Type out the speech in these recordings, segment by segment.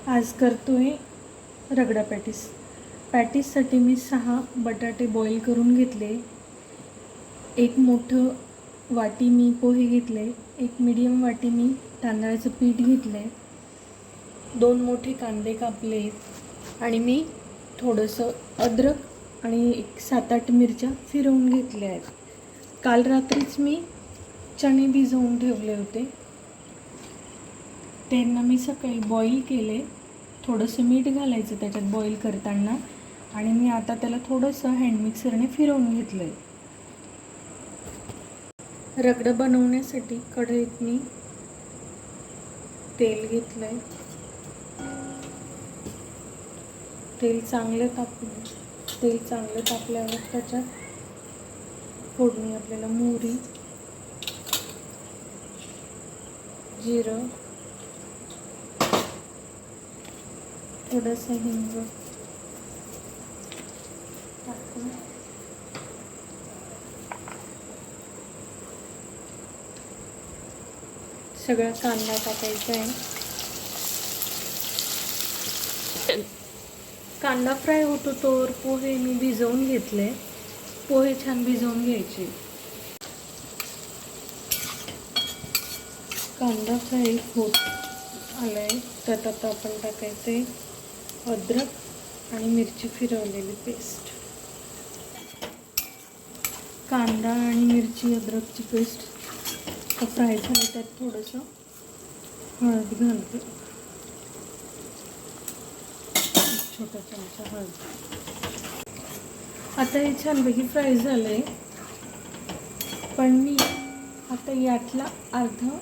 आज करतोय रगडा पॅटीस. पॅटीससाठी मी 6 बटाटे बॉईल करून घेतले. एक मोठं वाटी मी पोहे घेतले. एक मीडियम वाटी मी तांदळाचं पीठ घेतले. 2 मोठे कांदे कापले आणि मी थोडंसं अद्रक आणि एक 7-8 मिरच्या फिरवून घेतल्या आहेत. काल रात्रीच मी चणे भिजवून ठेवले होते. त्यांना मी सकाळी बॉईल केले. थोडंसं मीठ घालायचं त्याच्यात बॉईल करताना आणि मी आता त्याला थोडंसं हँड मिक्सरने फिरवून घेतलं आहे. रगडा बनवण्यासाठी कढईत मी तेल घेतलं आहे. तेल चांगलं तापल्यावर त्याच्यात फोडणी आपल्याला मोहरी, जिरं, थोडंसं हिंग टाकून सगळा कांदा टाकायचा आहे. कांदा फ्राय होतो तोवर पोहे मी भिजवून घेतले. पोहे छान भिजवून घ्यायचे. कांदा फ्राय होत आलाय त्यात आता आपण टाकायचे अद्रक आणि मिरची फिरवलेली पेस्ट. कांदा आणि मिरची अद्रकची पेस्ट फ्राय झाली. त्यात थोडंसं हळद घालते, छोटा चमचा हळद. आता हे छानपैकी फ्राय झालंय, पण मी आता यातला अर्धा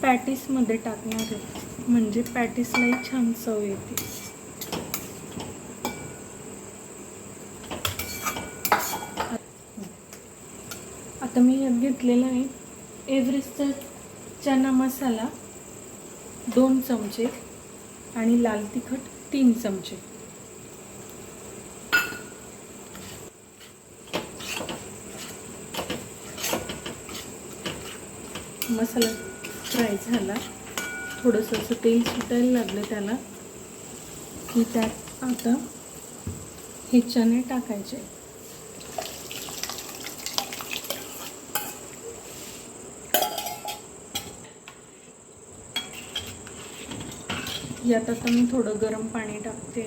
पॅटीसमध्ये टाकणार आहे, म्हणजे पॅटीसलाही छान चव येते. आता मी यात घेतलेला आहे एव्हरेस्टचा चना मसाला 2 चमचे आणि लाल तिखट 3 चमचे. मसाला फ्राय झाला, थोडंसं असं तेल सुटायला लागलं त्याला की त्यात आता हे चणे टाकायचे. यात आता मी थोडं गरम पाणी टाकते,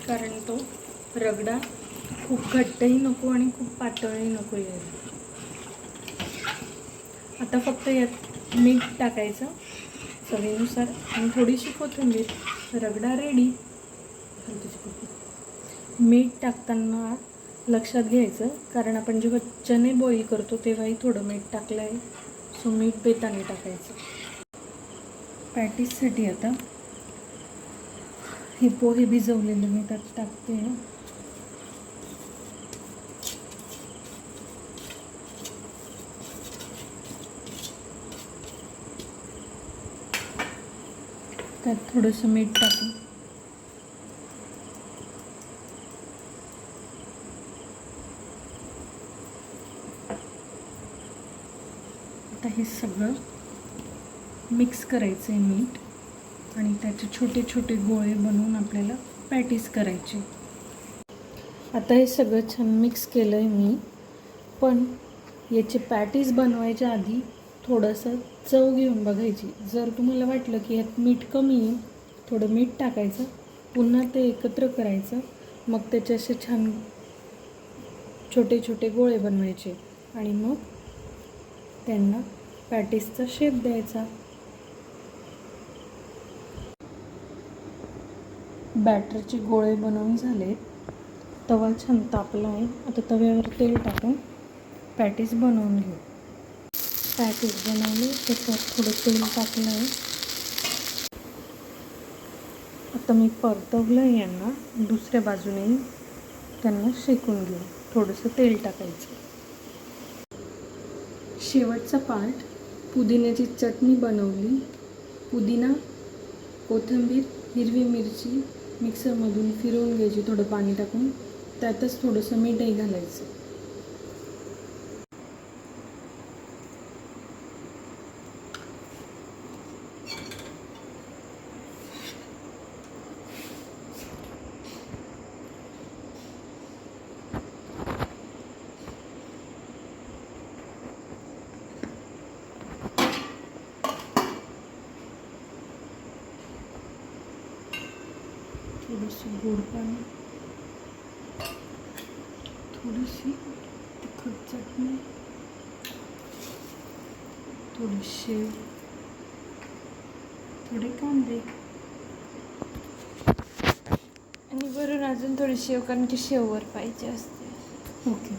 कारण तो रगडा खूप घट्टही नको आणि खूप पातळही नको यायला. आता फक्त यात मीठ टाकायचं चवीनुसार आणि थोडीशी कोथिंबीर. रगडा रेडी. मीठ टाकताना लक्षात घ्यायचं, कारण आपण जेव्हा चणे बॉईल करतो तेव्हाही थोडं मीठ टाकलं आहे, सो मीठ बेताने टाकायचं. पॅटीससाठी आता हे पोहे भिजवलेले मी त्यात टाकते. त्यात थोडंसं मीठ टाकून आता हे सगळं मिक्स करायचं आहे मीठ, आणि त्याचे छोटे छोटे गोळे बनवून आपल्याला पॅटीस करायचे. आता हे सगळं छान मिक्स केलं आहे मी, पण याचे पॅटीस बनवायच्या आधी थोडंसं चव घेऊन बघायची. जर तुम्हाला वाटलं की यात मीठ कमी आहे, थोडं मीठ टाकायचं, पुन्हा ते एकत्र करायचं, मग त्याचे असे छान छोटे छोटे गोळे बनवायचे आणि मग त्यांना पॅटीसचा शेप द्यायचा. बॅटरचे गोळे बनवून झाले. तवा छान तापला आहे. आता तव्यावर तेल टाकून पॅटीस बनवून घेऊ. पॅटीस बनवले, त्याच्यात थोडं तेल टाकलं आहे. आता मी परतवलं आहे यांना, दुसऱ्या बाजूने त्यांना शेकून घेऊ. थोडंसं तेल टाकायचं. शेवटचा पार्ट, पुदिन्याची चटणी बनवली. पुदिना, कोथिंबीर, हिरवी मिरची मिक्सरमधून फिरवून घ्यायची थोडं पाणी टाकून. त्यातच थोडंसं मीठही घालायचं. थोडंसं गोड पाणी, थोडीशी तिखट चटणी, थोडी शेव, थोडे कांदे आणि वरून अजून थोडी शेव, कारण की शेववर पाहिजे असते. ओके.